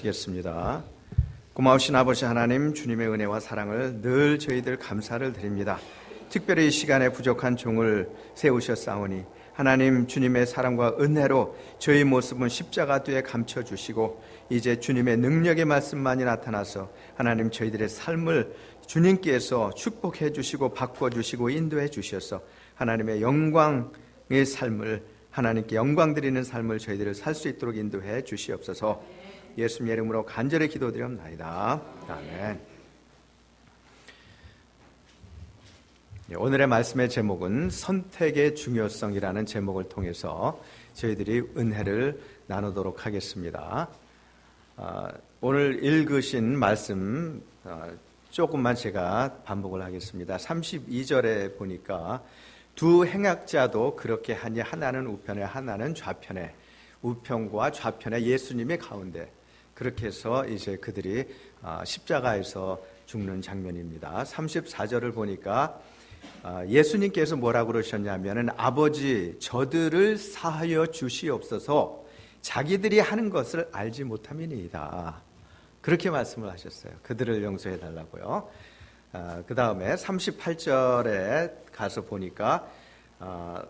기도하시겠습니다. 고마우신 아버지 하나님, 주님의 은혜와 사랑을 늘 저희들 감사를 드립니다. 특별히 이 시간에 부족한 종을 세우셨사오니 하나님 주님의 사랑과 은혜로 저희 모습은 십자가 뒤에 감춰주시고 이제 주님의 능력의 말씀만이 나타나서 하나님 저희들의 삶을 주님께서 축복해 주시고 바꿔주시고 인도해 주셔서 하나님의 영광의 삶을, 하나님께 영광 드리는 삶을 저희들을 살 수 있도록 인도해 주시옵소서. 예수님의 이름으로 간절히 기도드리옵나이다. 아멘. 오늘의 말씀의 제목은 선택의 중요성이라는 제목을 통해서 저희들이 은혜를 나누도록 하겠습니다. 오늘 읽으신 말씀 조금만 제가 반복을 하겠습니다. 32절에 보니까 두 행악자도 그렇게 하니 하나는 우편에 하나는 좌편에, 우편과 좌편에 예수님의 가운데, 그렇게 해서 이제 그들이 십자가에서 죽는 장면입니다. 34절을 보니까 예수님께서 뭐라고 그러셨냐면은 아버지 저들을 사하여 주시옵소서 자기들이 하는 것을 알지 못함이니이다. 그렇게 말씀을 하셨어요. 그들을 용서해 달라고요. 그 다음에 38절에 가서 보니까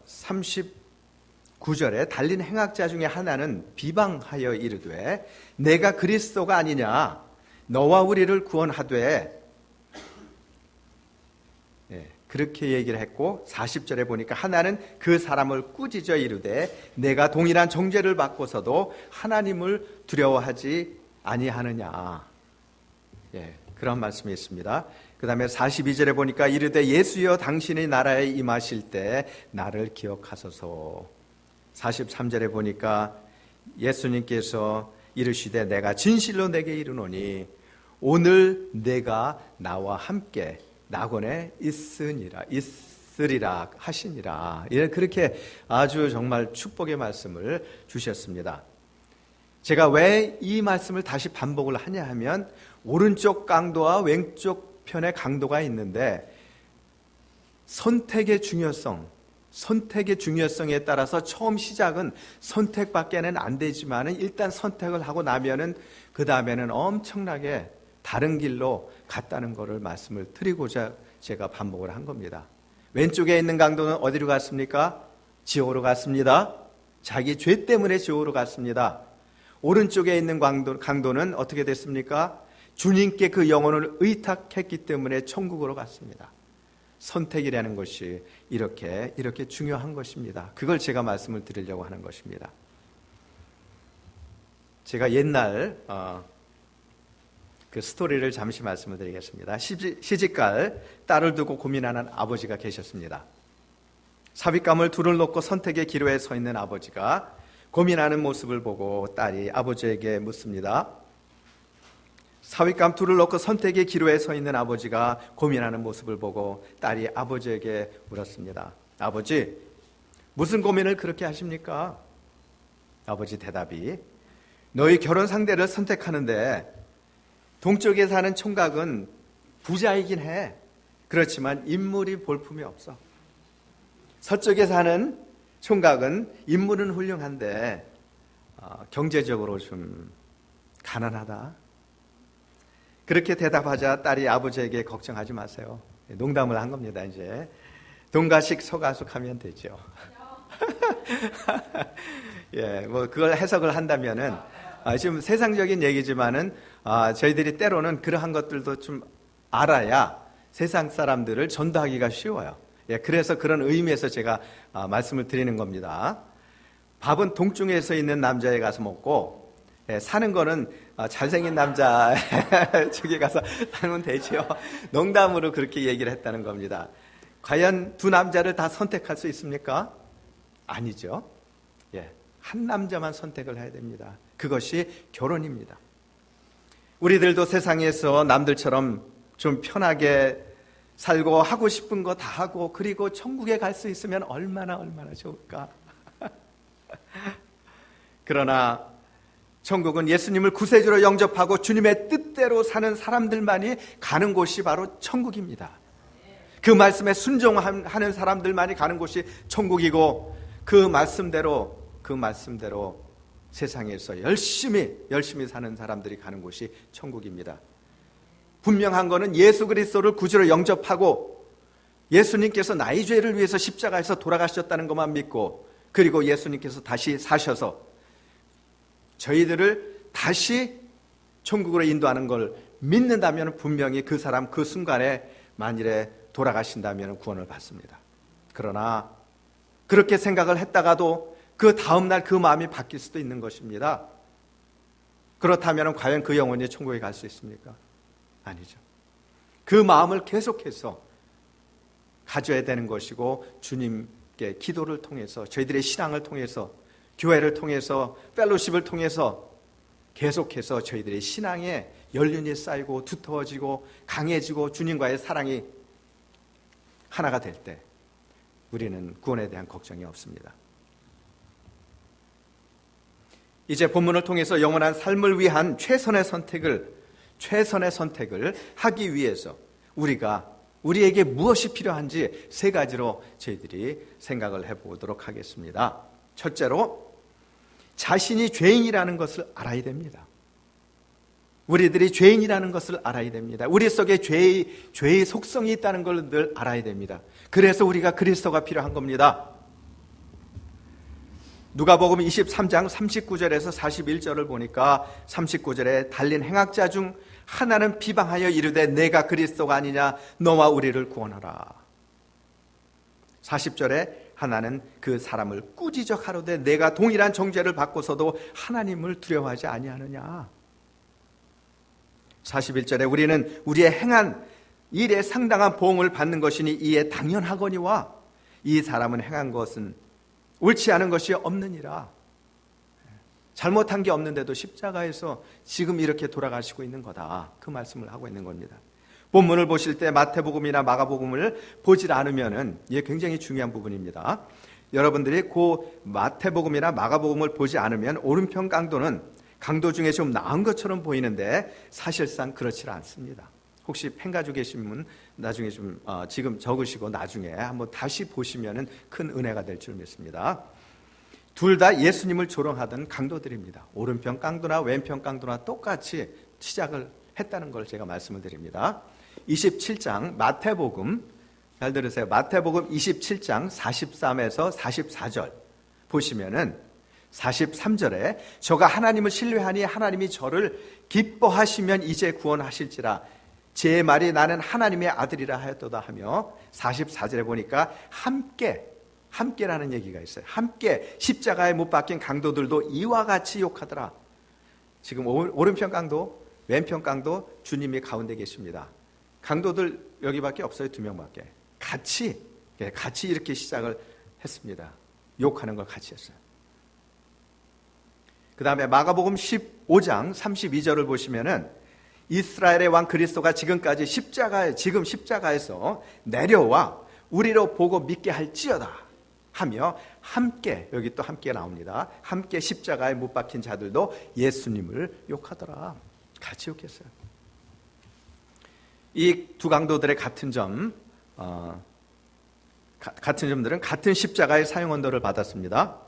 39절에 달린 행악자 중에 하나는 비방하여 이르되 내가 그리스도가 아니냐 너와 우리를 구원하되, 그렇게 얘기를 했고 40절에 보니까 하나는 그 사람을 꾸짖어 이르되 내가 동일한 정죄를 받고서도 하나님을 두려워하지 아니하느냐. 그런 말씀이 있습니다. 그 다음에 42절에 보니까 이르되 예수여 당신의 나라에 임하실 때 나를 기억하소서. 43절에 보니까 예수님께서 이르시되 내가 진실로 내게 이르노니 오늘 내가 나와 함께 낙원에 있으리라 하시니라. 그렇게 아주 정말 축복의 말씀을 주셨습니다. 제가 왜 이 말씀을 다시 반복을 하냐 하면 오른쪽 강도와 왼쪽 편의 강도가 있는데 선택의 중요성에 따라서 처음 시작은 선택밖에는 안 되지만은 일단 선택을 하고 나면은 그 다음에는 엄청나게 다른 길로 갔다는 것을 말씀을 드리고자 제가 반복을 한 겁니다. 왼쪽에 있는 강도는 어디로 갔습니까? 지옥으로 갔습니다. 자기 죄 때문에 지옥으로 갔습니다. 오른쪽에 있는 강도는 어떻게 됐습니까? 주님께 그 영혼을 의탁했기 때문에 천국으로 갔습니다. 선택이라는 것이 이렇게 중요한 것입니다. 그걸 제가 말씀을 드리려고 하는 것입니다. 제가 옛날 그 스토리를 잠시 말씀을 드리겠습니다. 시집갈 딸을 두고 고민하는 아버지가 계셨습니다. 삽입감을 둘을 놓고 선택의 기로에 서 있는 아버지가 고민하는 모습을 보고 딸이 아버지에게 묻습니다. 삽입감 둘을 놓고 선택의 기로에 서 있는 아버지가 고민하는 모습을 보고 딸이 아버지에게 물었습니다. 아버지, 무슨 고민을 그렇게 하십니까? 아버지 대답이 너희 결혼 상대를 선택하는데 동쪽에 사는 총각은 부자이긴 해. 그렇지만 인물이 볼품이 없어. 서쪽에 사는 총각은 인물은 훌륭한데 경제적으로 좀 가난하다. 그렇게 대답하자 딸이 아버지에게 걱정하지 마세요. 농담을 한 겁니다. 이제 동가식 서가숙하면 되죠. 뭐 그걸 해석을 한다면은 지금 세상적인 얘기지만은 저희들이 때로는 그러한 것들도 좀 알아야 세상 사람들을 전도하기가 쉬워요. 그래서 그런 의미에서 제가 말씀을 드리는 겁니다. 밥은 동쪽에서 있는 남자에 가서 먹고 사는 거는 잘생긴 남자 저기 가서 살면 되죠. 농담으로 그렇게 얘기를 했다는 겁니다. 과연 두 남자를 다 선택할 수 있습니까? 아니죠. 한 남자만 선택을 해야 됩니다. 그것이 결혼입니다. 우리들도 세상에서 남들처럼 좀 편하게 살고 하고 싶은 거 다 하고 그리고 천국에 갈 수 있으면 얼마나 좋을까. 그러나 천국은 예수님을 구세주로 영접하고 주님의 뜻대로 사는 사람들만이 가는 곳이 바로 천국입니다. 그 말씀에 순종하는 사람들만이 가는 곳이 천국이고 그 말씀대로 세상에서 열심히 사는 사람들이 가는 곳이 천국입니다. 분명한 것은 예수 그리스도를 구주로 영접하고 예수님께서 나의 죄를 위해서 십자가에서 돌아가셨다는 것만 믿고, 그리고 예수님께서 다시 사셔서 저희들을 다시 천국으로 인도하는 걸 믿는다면 분명히 그 사람 그 순간에 만일에 돌아가신다면 구원을 받습니다. 그러나 그렇게 생각을 했다가도 그 다음날 그 마음이 바뀔 수도 있는 것입니다. 그렇다면 과연 그 영혼이 천국에 갈 수 있습니까? 아니죠. 그 마음을 계속해서 가져야 되는 것이고, 주님께 기도를 통해서, 저희들의 신앙을 통해서, 교회를 통해서, 펠로십을 통해서 계속해서 저희들의 신앙에 연륜이 쌓이고 두터워지고 강해지고 주님과의 사랑이 하나가 될 때 우리는 구원에 대한 걱정이 없습니다. 이제 본문을 통해서 영원한 삶을 위한 최선의 선택을 하기 위해서 우리에게 무엇이 필요한지 세 가지로 저희들이 생각을 해보도록 하겠습니다. 첫째로, 자신이 죄인이라는 것을 알아야 됩니다. 우리들이 죄인이라는 것을 알아야 됩니다. 우리 속에 죄의 속성이 있다는 걸 늘 알아야 됩니다. 그래서 우리가 그리스도가 필요한 겁니다. 누가복음 23장 39절에서 41절을 보니까 39절에 달린 행악자 중 하나는 비방하여 이르되 내가 그리스도가 아니냐 너와 우리를 구원하라. 40절에 하나는 그 사람을 꾸짖어 가로되 내가 동일한 정죄를 받고서도 하나님을 두려워하지 아니하느냐. 41절에 우리는 우리의 행한 일에 상당한 보응을 받는 것이니 이에 당연하거니와 이 사람은 행한 것은 옳지 않은 것이 없느니라. 잘못한 게 없는데도 십자가에서 지금 이렇게 돌아가시고 있는 거다. 그 말씀을 하고 있는 겁니다. 본문을 보실 때 마태복음이나 마가복음을 보질 않으면은 이게 굉장히 중요한 부분입니다. 여러분들이 그 마태복음이나 마가복음을 보지 않으면 오른편 강도는 강도 중에 좀 나은 것처럼 보이는데 사실상 그렇지 않습니다. 혹시 펜 가지고 계신 분 나중에 좀 지금 적으시고 나중에 한번 다시 보시면은 큰 은혜가 될 줄 믿습니다. 둘 다 예수님을 조롱하던 강도들입니다. 오른편 강도나 왼편 강도나 똑같이 시작을 했다는 걸 제가 말씀을 드립니다. 27장 마태복음, 잘 들으세요. 마태복음 27장 43에서 44절 보시면은 43절에 저가 하나님을 신뢰하니 하나님이 저를 기뻐하시면 이제 구원하실지라 제 말이 나는 하나님의 아들이라 하였도다 하며 44절에 보니까 함께라는 얘기가 있어요. 함께 십자가에 못 박힌 강도들도 이와 같이 욕하더라. 지금 오른편 강도, 왼편 강도 주님이 가운데 계십니다. 강도들 여기밖에 없어요. 2명밖에. 같이 이렇게 시작을 했습니다. 욕하는 걸 같이 했어요. 그 다음에 마가복음 15장 32절을 보시면은 이스라엘의 왕 그리스도가 지금까지 십자가에서 내려와 우리로 보고 믿게 할지어다 하며 함께, 여기 또 함께 나옵니다. 함께 십자가에 못 박힌 자들도 예수님을 욕하더라. 같이 욕했어요. 이 두 강도들의 같은 점들은 같은 십자가의 사형 언도를 받았습니다.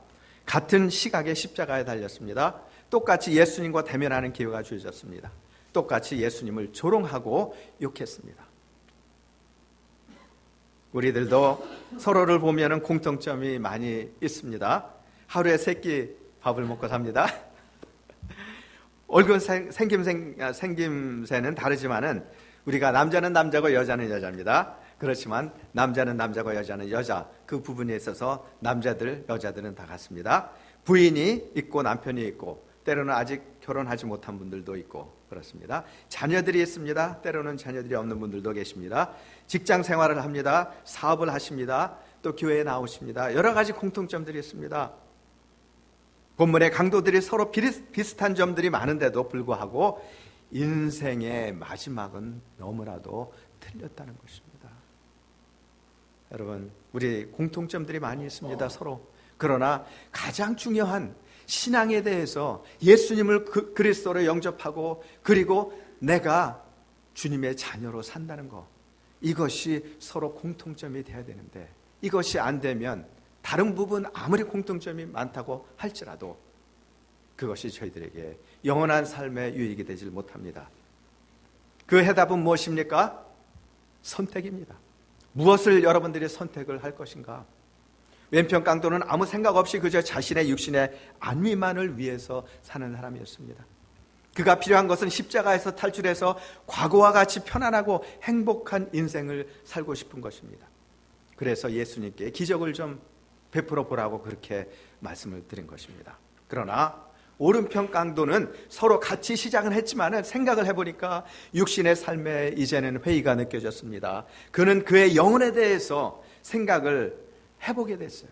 같은 시각에 십자가에 달렸습니다. 똑같이 예수님과 대면하는 기회가 주어졌습니다. 똑같이 예수님을 조롱하고 욕했습니다. 우리들도 서로를 보면 공통점이 많이 있습니다. 하루에 3끼 밥을 먹고 삽니다. 얼굴 생김새는 다르지만은 우리가 남자는 남자고 여자는 여자입니다. 그렇지만 남자는 남자고 여자는 여자, 그 부분에 있어서 남자들, 여자들은 다 같습니다. 부인이 있고 남편이 있고 때로는 아직 결혼하지 못한 분들도 있고 그렇습니다. 자녀들이 있습니다. 때로는 자녀들이 없는 분들도 계십니다. 직장 생활을 합니다. 사업을 하십니다. 또 교회에 나오십니다. 여러 가지 공통점들이 있습니다. 본문의 강도들이 서로 비슷한 점들이 많은데도 불구하고 인생의 마지막은 너무나도 틀렸다는 것입니다. 여러분, 우리 공통점들이 많이 있습니다. 서로. 그러나 가장 중요한 신앙에 대해서 예수님을 그리스도로 영접하고 그리고 내가 주님의 자녀로 산다는 것, 이것이 서로 공통점이 돼야 되는데 이것이 안 되면 다른 부분 아무리 공통점이 많다고 할지라도 그것이 저희들에게 영원한 삶의 유익이 되질 못합니다. 그 해답은 무엇입니까? 선택입니다. 무엇을 여러분들이 선택을 할 것인가? 왼편 강도는 아무 생각 없이 그저 자신의 육신의 안위만을 위해서 사는 사람이었습니다. 그가 필요한 것은 십자가에서 탈출해서 과거와 같이 편안하고 행복한 인생을 살고 싶은 것입니다. 그래서 예수님께 기적을 좀 베풀어 보라고 그렇게 말씀을 드린 것입니다. 그러나 오른편 강도는 서로 같이 시작은 했지만 생각을 해보니까 육신의 삶에 이제는 회의가 느껴졌습니다. 그는 그의 영혼에 대해서 생각을 해보게 됐어요.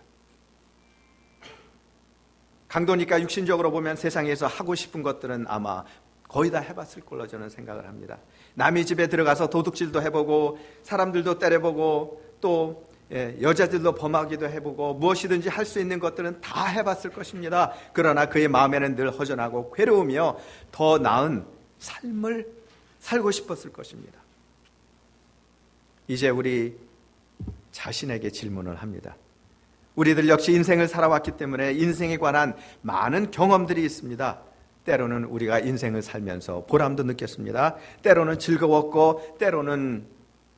강도니까 육신적으로 보면 세상에서 하고 싶은 것들은 아마 거의 다 해봤을 걸로 저는 생각을 합니다. 남의 집에 들어가서 도둑질도 해보고 사람들도 때려보고 또 여자들도 범하기도 해보고 무엇이든지 할 수 있는 것들은 다 해봤을 것입니다. 그러나 그의 마음에는 늘 허전하고 괴로우며 더 나은 삶을 살고 싶었을 것입니다. 이제 우리 자신에게 질문을 합니다. 우리들 역시 인생을 살아왔기 때문에 인생에 관한 많은 경험들이 있습니다. 때로는 우리가 인생을 살면서 보람도 느꼈습니다. 때로는 즐거웠고 때로는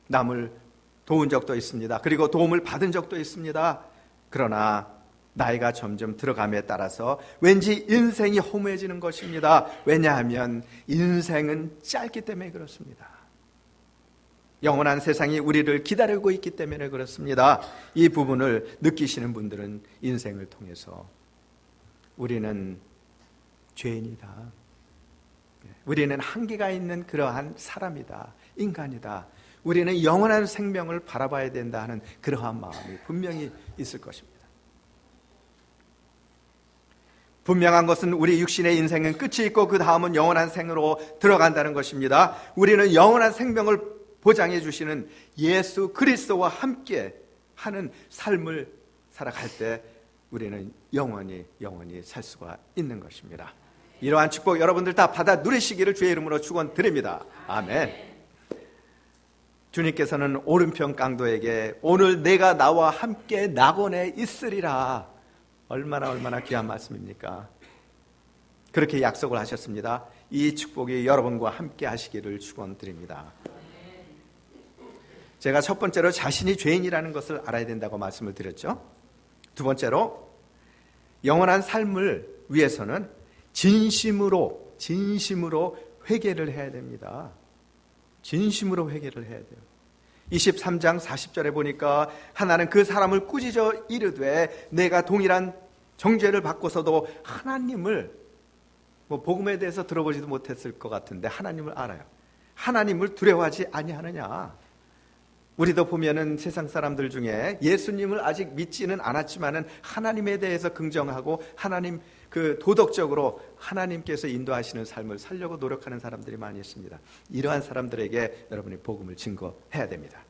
남을 도운 적도 있습니다. 그리고 도움을 받은 적도 있습니다. 그러나 나이가 점점 들어감에 따라서 왠지 인생이 허무해지는 것입니다. 왜냐하면 인생은 짧기 때문에 그렇습니다. 영원한 세상이 우리를 기다리고 있기 때문에 그렇습니다. 이 부분을 느끼시는 분들은 인생을 통해서 우리는 죄인이다, 우리는 한계가 있는 그러한 사람이다, 인간이다, 우리는 영원한 생명을 바라봐야 된다 하는 그러한 마음이 분명히 있을 것입니다. 분명한 것은 우리 육신의 인생은 끝이 있고 그 다음은 영원한 생으로 들어간다는 것입니다. 우리는 영원한 생명을 보장해 주시는 예수 그리스도와 함께 하는 삶을 살아갈 때 우리는 영원히 살 수가 있는 것입니다. 이러한 축복 여러분들 다 받아 누리시기를 주의 이름으로 축원드립니다. 아멘. 주님께서는 오른편 강도에게 오늘 내가 나와 함께 낙원에 있으리라. 얼마나 귀한 말씀입니까? 그렇게 약속을 하셨습니다. 이 축복이 여러분과 함께 하시기를 축원드립니다. 제가 첫 번째로 자신이 죄인이라는 것을 알아야 된다고 말씀을 드렸죠. 두 번째로 영원한 삶을 위해서는 진심으로 회개를 해야 됩니다. 진심으로 회개를 해야 돼요. 23장 40절에 보니까 하나는 그 사람을 꾸짖어 이르되 내가 동일한 정죄를 받고서도 하나님을 복음에 대해서 들어보지도 못했을 것 같은데 하나님을 알아요. 하나님을 두려워하지 아니하느냐. 우리도 보면은 세상 사람들 중에 예수님을 아직 믿지는 않았지만은 하나님에 대해서 긍정하고 하나님 도덕적으로 하나님께서 인도하시는 삶을 살려고 노력하는 사람들이 많이 있습니다. 이러한 사람들에게 여러분이 복음을 증거해야 됩니다.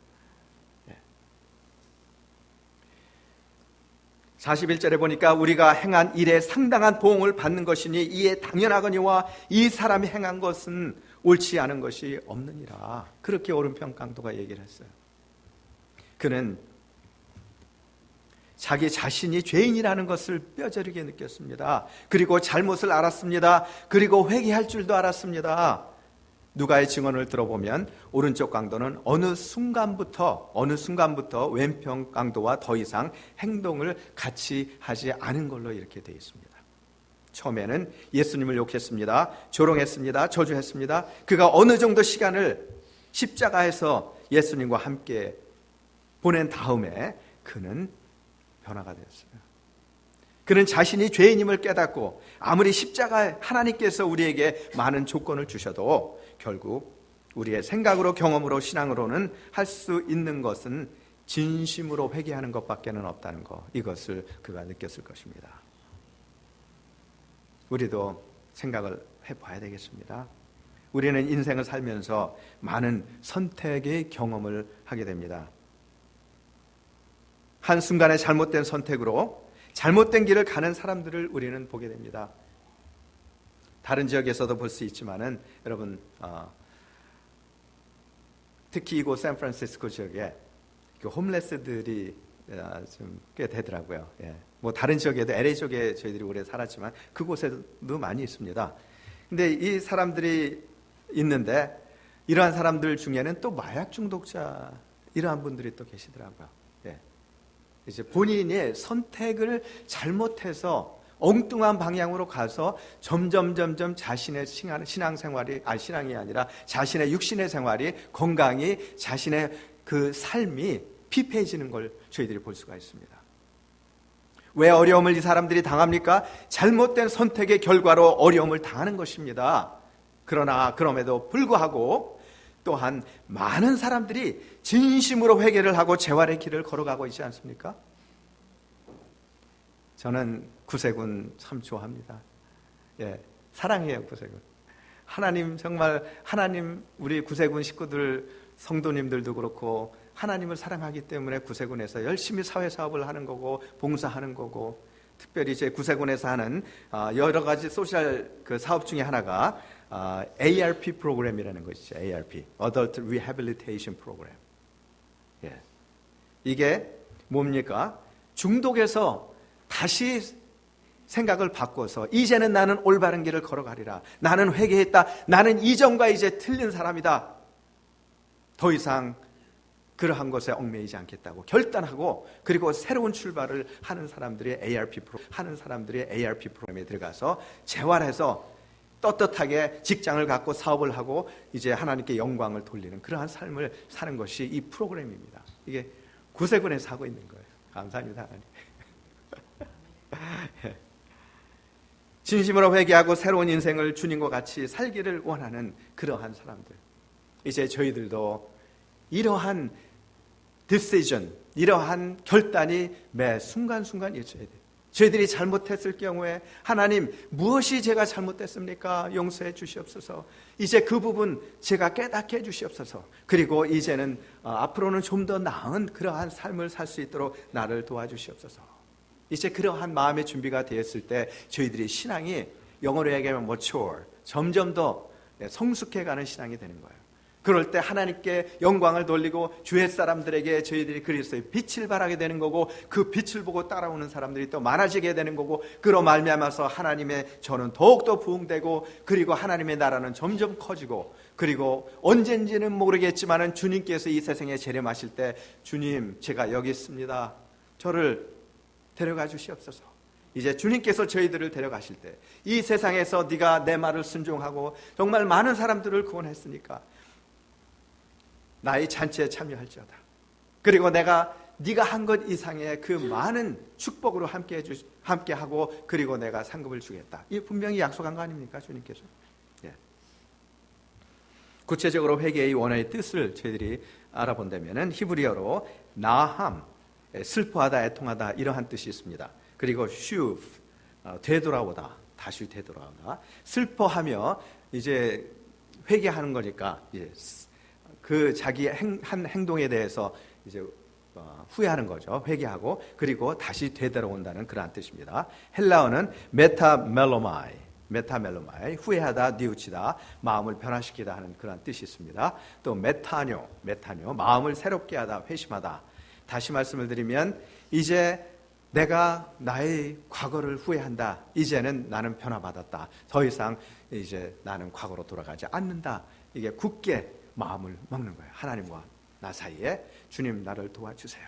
41절에 보니까 우리가 행한 일에 상당한 보응을 받는 것이니 이에 당연하거니와 이 사람이 행한 것은 옳지 않은 것이 없느니라. 그렇게 오른편 강도가 얘기를 했어요. 그는 자기 자신이 죄인이라는 것을 뼈저리게 느꼈습니다. 그리고 잘못을 알았습니다. 그리고 회개할 줄도 알았습니다. 누가의 증언을 들어보면 오른쪽 강도는 어느 순간부터 왼편 강도와 더 이상 행동을 같이 하지 않은 걸로 이렇게 되어 있습니다. 처음에는 예수님을 욕했습니다. 조롱했습니다. 저주했습니다. 그가 어느 정도 시간을 십자가에서 예수님과 함께 보낸 다음에 그는 변화가 되었어요. 그는 자신이 죄인임을 깨닫고 아무리 십자가에 하나님께서 우리에게 많은 조건을 주셔도 결국 우리의 생각으로 경험으로 신앙으로는 할 수 있는 것은 진심으로 회개하는 것밖에는 없다는 것, 이것을 그가 느꼈을 것입니다. 우리도 생각을 해봐야 되겠습니다. 우리는 인생을 살면서 많은 선택의 경험을 하게 됩니다. 한순간의 잘못된 선택으로 잘못된 길을 가는 사람들을 우리는 보게 됩니다. 다른 지역에서도 볼 수 있지만은 여러분 특히 이곳 샌프란시스코 지역에 홈레스들이 좀 꽤 되더라고요. 예. 뭐 다른 지역에도 LA 쪽에 저희들이 오래 살았지만 그곳에도 많이 있습니다. 근데 이 사람들이 있는데 이러한 사람들 중에는 또 마약 중독자 이러한 분들이 또 계시더라고요. 예. 이제 본인이 선택을 잘못해서 엉뚱한 방향으로 가서 점점 자신의 신앙생활이 신앙이 아니라 자신의 육신의 생활이 건강이 자신의 그 삶이 피폐해지는 걸 저희들이 볼 수가 있습니다. 왜 어려움을 이 사람들이 당합니까? 잘못된 선택의 결과로 어려움을 당하는 것입니다. 그러나 그럼에도 불구하고 또한 많은 사람들이 진심으로 회개를 하고 재활의 길을 걸어가고 있지 않습니까? 저는 구세군 참 좋아합니다. 예, 사랑해요, 구세군. 하나님 정말 우리 구세군 식구들 성도님들도 그렇고 하나님을 사랑하기 때문에 구세군에서 열심히 사회사업을 하는 거고 봉사하는 거고, 특별히 제 구세군에서 하는 여러 가지 소셜 그 사업 중에 하나가 ARP 프로그램이라는 것이죠. ARP, Adult Rehabilitation Program. 예. 이게 뭡니까? 중독에서 다시 생각을 바꿔서 이제는 나는 올바른 길을 걸어가리라. 나는 회개했다. 나는 이전과 이제 틀린 사람이다. 더 이상 그러한 것에 얽매이지 않겠다고 결단하고, 그리고 새로운 출발을 하는 사람들이 ARP 프로그램에 들어가서 재활해서 떳떳하게 직장을 갖고 사업을 하고 이제 하나님께 영광을 돌리는 그러한 삶을 사는 것이 이 프로그램입니다. 이게 구세군에서 하고 있는 거예요. 감사합니다, 하나님. 진심으로 회개하고 새로운 인생을 주님과 같이 살기를 원하는 그러한 사람들. 이제 저희들도 이러한 decision, 이러한 결단이 매 순간순간 있어야 돼요. 저희들이 잘못했을 경우에 하나님, 무엇이 제가 잘못됐습니까? 용서해 주시옵소서. 이제 그 부분 제가 깨닫게 해 주시옵소서. 그리고 이제는 앞으로는 좀 더 나은 그러한 삶을 살 수 있도록 나를 도와주시옵소서. 이제 그러한 마음의 준비가 되었을 때 저희들이 신앙이, 영어로 얘기하면 mature, 점점 더 성숙해가는 신앙이 되는 거예요. 그럴 때 하나님께 영광을 돌리고 주의 사람들에게 저희들이 그리스도의 빛을 발하게 되는 거고, 그 빛을 보고 따라오는 사람들이 또 많아지게 되는 거고, 그로 말미암아서 하나님의 저는 더욱더 부흥되고, 그리고 하나님의 나라는 점점 커지고, 그리고 언젠지는 모르겠지만은 주님께서 이 세상에 재림하실 때 주님, 제가 여기 있습니다. 저를 데려가 주시옵소서. 이제 주님께서 저희들을 데려가실 때 이 세상에서 네가 내 말을 순종하고 정말 많은 사람들을 구원했으니까 나의 잔치에 참여할지어다. 그리고 내가 네가 한 것 이상의 그 많은 축복으로 함께하고, 그리고 내가 상급을 주겠다. 이 분명히 약속한 거 아닙니까, 주님께서? 예. 구체적으로 회개의 원어의 뜻을 저희들이 알아본다면은 히브리어로 나함, 슬퍼하다, 애통하다 이러한 뜻이 있습니다. 그리고 슈브, 되돌아오다, 다시 되돌아오다. 슬퍼하며 이제 회개하는 거니까 이제 그 자기 한 행동에 대해서 이제 후회하는 거죠. 회개하고, 그리고 다시 되돌아온다는 그러한 뜻입니다. 헬라어는 메타멜로마이, 후회하다, 뉘우치다, 마음을 변화시키다 하는 그러한 뜻이 있습니다. 또 메타뇨, 마음을 새롭게 하다, 회심하다. 다시 말씀을 드리면 이제 내가 나의 과거를 후회한다. 이제는 나는 변화받았다. 더 이상 이제 나는 과거로 돌아가지 않는다. 이게 굳게 마음을 먹는 거예요. 하나님과 나 사이에 주님 나를 도와주세요.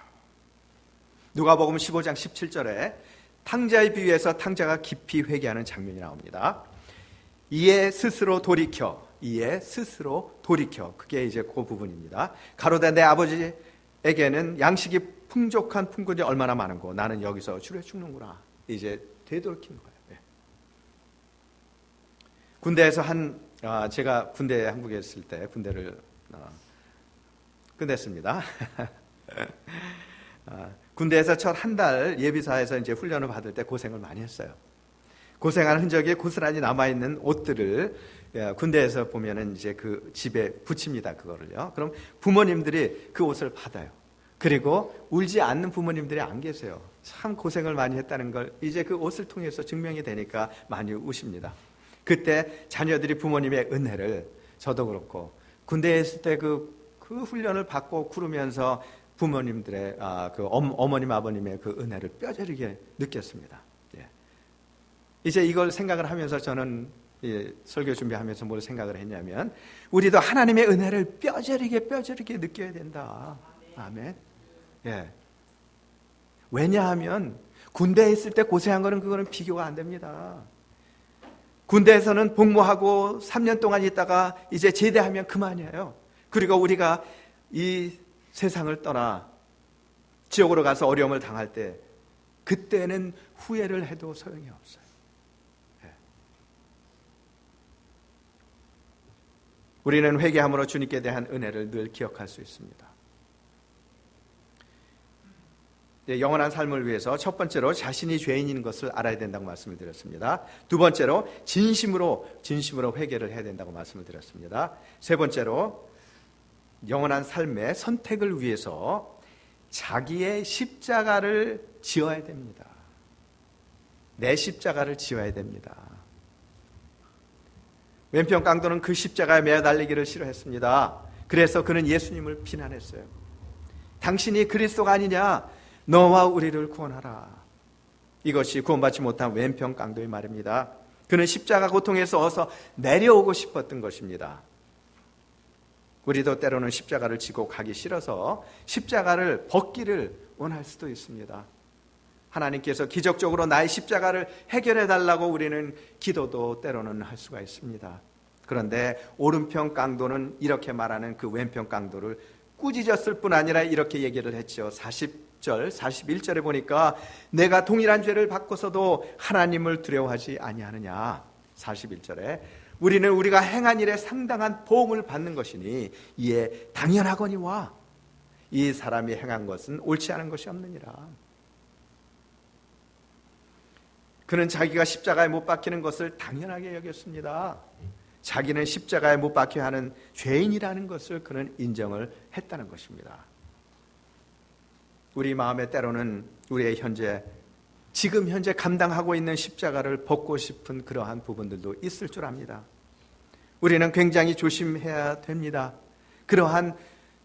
누가복음 15장 17절에 탕자의 비유에서 탕자가 깊이 회개하는 장면이 나옵니다. 이에 스스로 돌이켜, 그게 이제 그 부분입니다. 가로되 내 아버지에게는 양식이 풍족한 품꾼이 얼마나 많은고 나는 여기서 주려 죽는구나. 이제 되돌이킨 거예요. 네. 군대에서 제가 군대에 한국에 있을 때 군대를 끝냈습니다. 군대에서 첫 한 달 예비사에서 이제 훈련을 받을 때 고생을 많이 했어요. 고생한 흔적이 고스란히 남아있는 옷들을 군대에서 보면은 이제 그 집에 붙입니다. 그거를요. 그럼 부모님들이 그 옷을 받아요. 그리고 울지 않는 부모님들이 안 계세요. 참 고생을 많이 했다는 걸 이제 그 옷을 통해서 증명이 되니까 많이 우십니다. 그때 자녀들이 부모님의 은혜를, 저도 그렇고 군대에 있을 때 그 훈련을 받고 구르면서 부모님들의 그 어머님 아버님의 그 은혜를 뼈저리게 느꼈습니다. 예. 이제 이걸 생각을 하면서 저는 설교 준비하면서 뭘 생각을 했냐면 우리도 하나님의 은혜를 뼈저리게 느껴야 된다. 아멘. 예. 왜냐하면 군대에 있을 때 고생한 거는 그거는 비교가 안 됩니다. 군대에서는 복무하고 3년 동안 있다가 이제 제대하면 그만이에요. 그리고 우리가 이 세상을 떠나 지옥으로 가서 어려움을 당할 때 그때는 후회를 해도 소용이 없어요. 우리는 회개함으로 주님께 대한 은혜를 늘 기억할 수 있습니다. 영원한 삶을 위해서 첫 번째로 자신이 죄인인 것을 알아야 된다고 말씀을 드렸습니다. 두 번째로 진심으로 회개를 해야 된다고 말씀을 드렸습니다. 세 번째로 영원한 삶의 선택을 위해서 자기의 십자가를 지어야 됩니다. 내 십자가를 지어야 됩니다. 왼편 깡도는 그 십자가에 매달리기를 싫어했습니다. 그래서 그는 예수님을 비난했어요. 당신이 그리스도가 아니냐? 너와 우리를 구원하라. 이것이 구원받지 못한 왼편 깡도의 말입니다. 그는 십자가 고통에서 어서 내려오고 싶었던 것입니다. 우리도 때로는 십자가를 지고 가기 싫어서 십자가를 벗기를 원할 수도 있습니다. 하나님께서 기적적으로 나의 십자가를 해결해 달라고 우리는 기도도 때로는 할 수가 있습니다. 그런데 오른편 깡도는 이렇게 말하는 그 왼편 깡도를 꾸짖었을 뿐 아니라 이렇게 얘기를 했죠. 40절, 41절에 보니까 내가 동일한 죄를 받고서도 하나님을 두려워하지 아니하느냐. 41절에 우리는 우리가 행한 일에 상당한 보응을 받는 것이니 이에 당연하거니와 이 사람이 행한 것은 옳지 않은 것이 없느니라. 그는 자기가 십자가에 못 박히는 것을 당연하게 여겼습니다. 자기는 십자가에 못 박혀야 하는 죄인이라는 것을 그는 인정을 했다는 것입니다. 우리 마음에 때로는 우리의 지금 현재 감당하고 있는 십자가를 벗고 싶은 그러한 부분들도 있을 줄 압니다. 우리는 굉장히 조심해야 됩니다. 그러한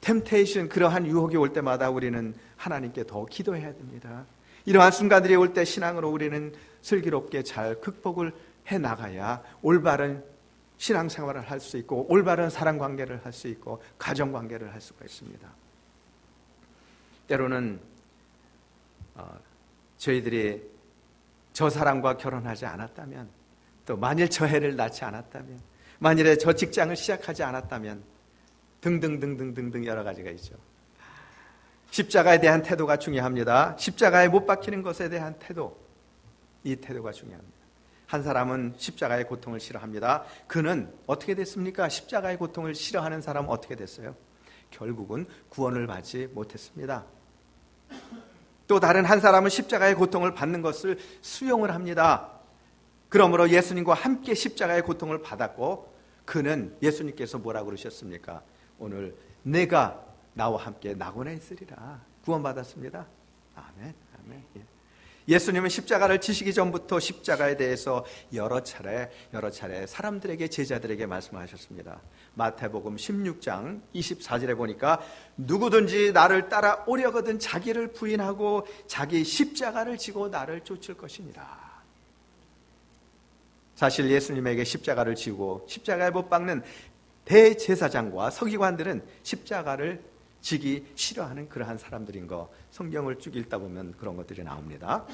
템테이션, 그러한 유혹이 올 때마다 우리는 하나님께 더 기도해야 됩니다. 이러한 순간들이 올 때 신앙으로 우리는 슬기롭게 잘 극복을 해나가야 올바른 신앙생활을 할 수 있고 올바른 사랑관계를 할 수 있고 가정관계를 할 수가 있습니다. 때로는 저희들이 저 사람과 결혼하지 않았다면, 또 만일 저 애를 낳지 않았다면, 만일에 저 직장을 시작하지 않았다면 등등등등등등 여러 가지가 있죠. 십자가에 대한 태도가 중요합니다. 십자가에 못 박히는 것에 대한 태도, 이 태도가 중요합니다. 한 사람은 십자가의 고통을 싫어합니다. 그는 어떻게 됐습니까? 십자가의 고통을 싫어하는 사람은 어떻게 됐어요? 결국은 구원을 받지 못했습니다. 또 다른 한 사람은 십자가의 고통을 받는 것을 수용을 합니다. 그러므로 예수님과 함께 십자가의 고통을 받았고, 그는 예수님께서 뭐라고 그러셨습니까? 오늘 내가 나와 함께 낙원에 있으리라. 구원받았습니다. 아멘. 아멘. 예. 예수님은 십자가를 지시기 전부터 십자가에 대해서 여러 차례 사람들에게, 제자들에게 말씀하셨습니다. 마태복음 16장 24절에 보니까 누구든지 나를 따라 오려거든 자기를 부인하고 자기 십자가를 지고 나를 쫓을 것이니라. 사실 예수님에게 십자가를 지고 십자가에 못 박는 대제사장과 서기관들은 십자가를 지기 싫어하는 그러한 사람들인 거, 성경을 쭉 읽다 보면 그런 것들이 나옵니다.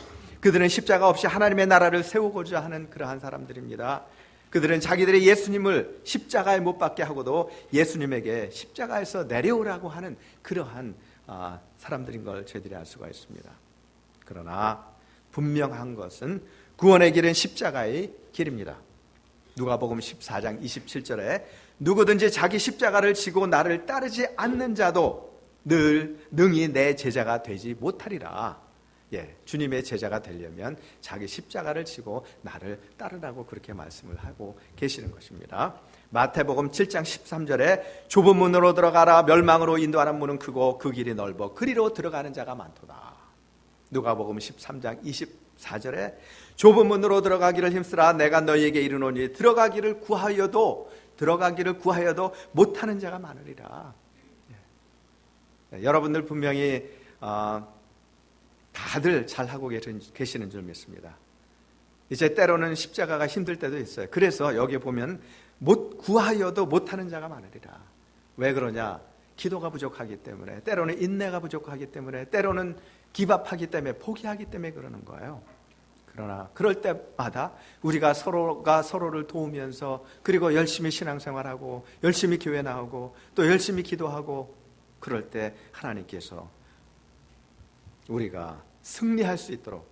그들은 십자가 없이 하나님의 나라를 세우고자 하는 그러한 사람들입니다. 그들은 자기들의 예수님을 십자가에 못 박게 하고도 예수님에게 십자가에서 내려오라고 하는 그러한 사람들인 걸 저희들이 알 수가 있습니다. 그러나 분명한 것은 구원의 길은 십자가의 길입니다. 누가복음 14장 27절에 누구든지 자기 십자가를 지고 나를 따르지 않는 자도 능히 내 제자가 되지 못하리라. 예, 주님의 제자가 되려면 자기 십자가를 지고 나를 따르라고 그렇게 말씀을 하고 계시는 것입니다. 마태복음 7장 13절에 좁은 문으로 들어가라. 멸망으로 인도하는 문은 크고 그 길이 넓어 그리로 들어가는 자가 많도다. 누가복음 13장 24절에 좁은 문으로 들어가기를 힘쓰라. 내가 너희에게 이르노니 들어가기를 구하여도 못하는 자가 많으리라. 여러분들 분명히 다들 잘하고 계시는 줄 믿습니다. 이제 때로는 십자가가 힘들 때도 있어요. 그래서 여기 보면 구하여도 못하는 자가 많으리라. 왜 그러냐? 기도가 부족하기 때문에, 때로는 인내가 부족하기 때문에, 때로는 기밥하기 때문에, 포기하기 때문에 그러는 거예요. 그러나 그럴 때마다 우리가 서로가 서로를 도우면서, 그리고 열심히 신앙생활하고 열심히 교회 나오고 또 열심히 기도하고, 그럴 때 하나님께서 우리가 승리할 수 있도록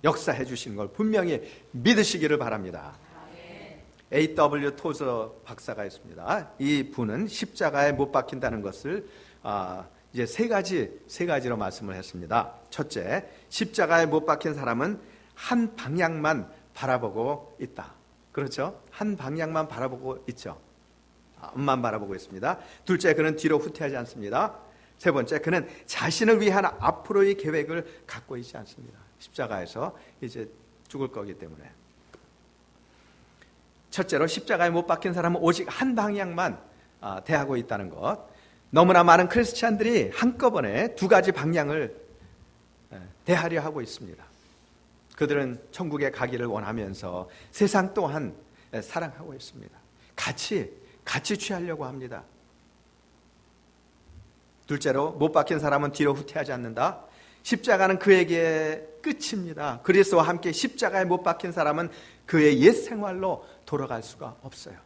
역사해 주시는 걸 분명히 믿으시기를 바랍니다. A.W. 토저 박사가 있습니다. 이 분은 십자가에 못 박힌다는 것을 이제 세 가지로 말씀을 했습니다. 첫째, 십자가에 못 박힌 사람은 한 방향만 바라보고 있다. 그렇죠? 한 방향만 바라보고 있죠. 앞만 바라보고 있습니다. 둘째, 그는 뒤로 후퇴하지 않습니다. 세 번째, 그는 자신을 위한 앞으로의 계획을 갖고 있지 않습니다. 십자가에서 이제 죽을 거기 때문에. 첫째로, 십자가에 못 박힌 사람은 오직 한 방향만 대하고 있다는 것. 너무나 많은 크리스찬들이 한꺼번에 두 가지 방향을 대하려 하고 있습니다. 그들은 천국에 가기를 원하면서 세상 또한 사랑하고 있습니다. 같이 취하려고 합니다. 둘째로, 못 박힌 사람은 뒤로 후퇴하지 않는다. 십자가는 그에게 끝입니다. 그리스도와 함께 십자가에 못 박힌 사람은 그의 옛 생활로 돌아갈 수가 없어요.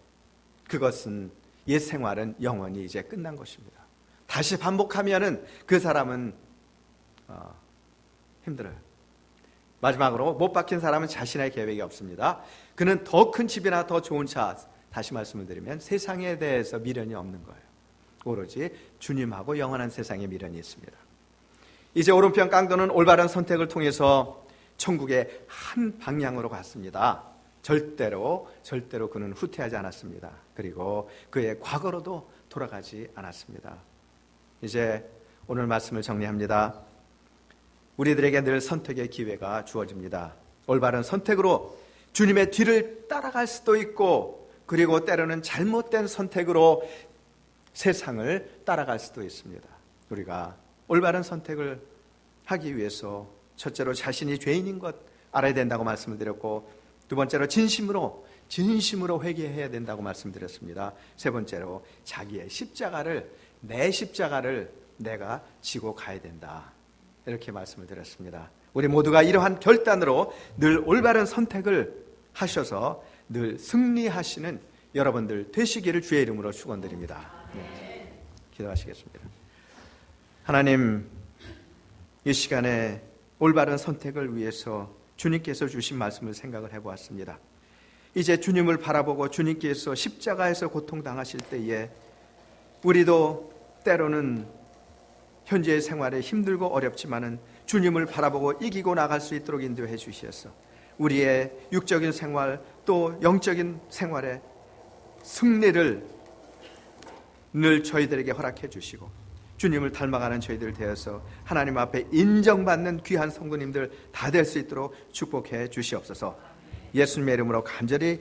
그것은 옛 생활은 영원히 이제 끝난 것입니다. 다시 반복하면은 그 사람은 힘들어요. 마지막으로, 못 박힌 사람은 자신의 계획이 없습니다. 그는 더 큰 집이나 더 좋은 차, 다시 말씀을 드리면 세상에 대해서 미련이 없는 거예요. 오로지 주님하고 영원한 세상에 미련이 있습니다. 이제 오른편 깡도는 올바른 선택을 통해서 천국의 한 방향으로 갔습니다. 절대로 그는 후퇴하지 않았습니다. 그리고 그의 과거로도 돌아가지 않았습니다. 이제 오늘 말씀을 정리합니다. 우리들에게 늘 선택의 기회가 주어집니다. 올바른 선택으로 주님의 뒤를 따라갈 수도 있고, 그리고 때로는 잘못된 선택으로 세상을 따라갈 수도 있습니다. 우리가 올바른 선택을 하기 위해서 첫째로 자신이 죄인인 것 알아야 된다고 말씀을 드렸고, 두 번째로 진심으로 회개해야 된다고 말씀드렸습니다. 세 번째로 자기의 내 십자가를 내가 지고 가야 된다, 이렇게 말씀을 드렸습니다. 우리 모두가 이러한 결단으로 늘 올바른 선택을 하셔서 늘 승리하시는 여러분들 되시기를 주의 이름으로 축원드립니다. 네. 기도하시겠습니다. 하나님, 이 시간에 올바른 선택을 위해서 주님께서 주신 말씀을 생각을 해보았습니다. 이제 주님을 바라보고 주님께서 십자가에서 고통당하실 때에 우리도 때로는 현재의 생활에 힘들고 어렵지만은 주님을 바라보고 이기고 나갈 수 있도록 인도해 주시어서 우리의 육적인 생활 또 영적인 생활에 승리를 늘 저희들에게 허락해 주시고, 주님을 닮아가는 저희들 되어서 하나님 앞에 인정받는 귀한 성도님들 다 될 수 있도록 축복해 주시옵소서. 예수님의 이름으로 간절히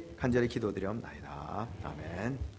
기도드리옵나이다. 아멘.